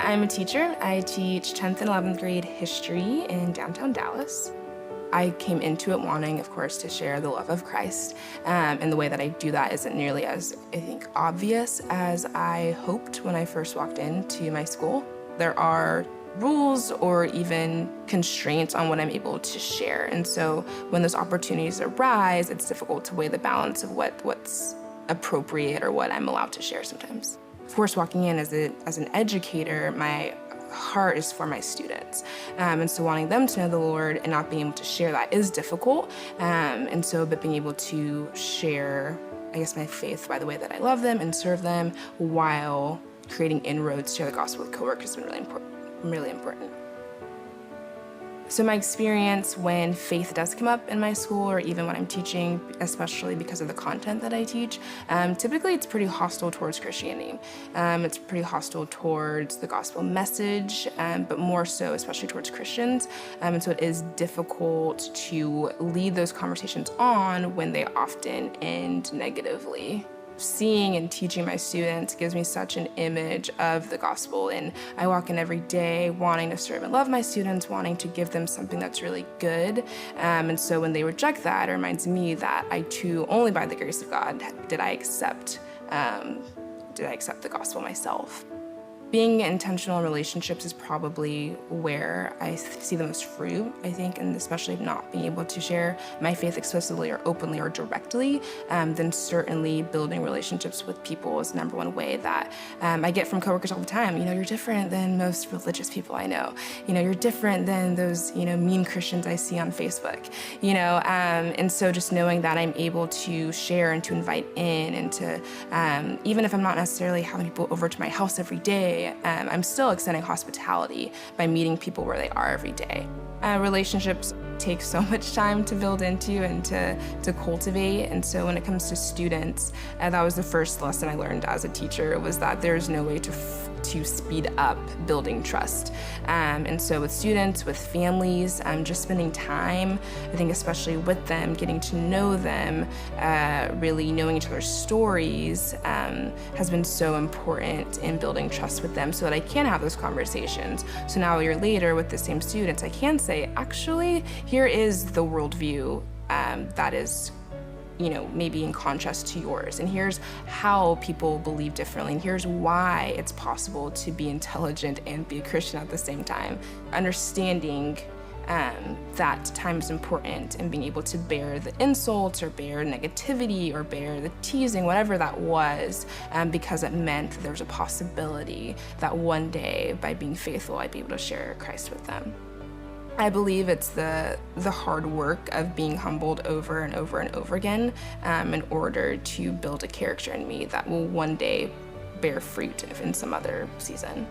I'm a teacher. I teach 10th and 11th grade history in downtown Dallas. I came into it wanting, of course, to share the love of Christ, and the way that I do that isn't nearly as, I think, obvious as I hoped when I first walked into my school. There are rules or even constraints on what I'm able to share, and so when those opportunities arise, it's difficult to weigh the balance of what's appropriate or what I'm allowed to share sometimes. Of course, walking in as an educator, my heart is for my students. And so wanting them to know the Lord and not being able to share that is difficult. But being able to share, I guess, my faith by the way that I love them and serve them while creating inroads to share the gospel with coworkers has been really important. So my experience when faith does come up in my school or even when I'm teaching, especially because of the content that I teach, typically it's pretty hostile towards Christianity. It's pretty hostile towards the gospel message, but more so especially towards Christians. And so it is difficult to lead those conversations on when they often end negatively. Seeing and teaching my students gives me such an image of the gospel, and I walk in every day wanting to serve and love my students, wanting to give them something that's really good. And so when they reject that, it reminds me that I too, only by the grace of God, did I accept the gospel myself. Being intentional in relationships is probably where I see the most fruit, I think, and especially not being able to share my faith explicitly or openly or directly, then certainly building relationships with people is the number one way that I get from coworkers all the time. You know, you're different than most religious people I know. You know, you're different than those, mean Christians I see on Facebook. And so just knowing that I'm able to share and to invite in and to, even if I'm not necessarily having people over to my house every day, I'm still extending hospitality by meeting people where they are every day. Relationships take so much time to build into and to cultivate, and so when it comes to students, that was the first lesson I learned as a teacher, was that there's no way to speed up building trust. And so with students, with families, just spending time, I think especially with them, getting to know them, really knowing each other's stories has been so important in building trust with them so that I can have those conversations. So now a year later with the same students, I can say, actually, here is the worldview that is maybe in contrast to yours. And here's how people believe differently. And here's why it's possible to be intelligent and be a Christian at the same time. Understanding that time is important and being able to bear the insults or bear negativity or bear the teasing, whatever that was, because it meant there was a possibility that one day, by being faithful, I'd be able to share Christ with them. I believe it's the hard work of being humbled over and over and over again in order to build a character in me that will one day bear fruit in some other season.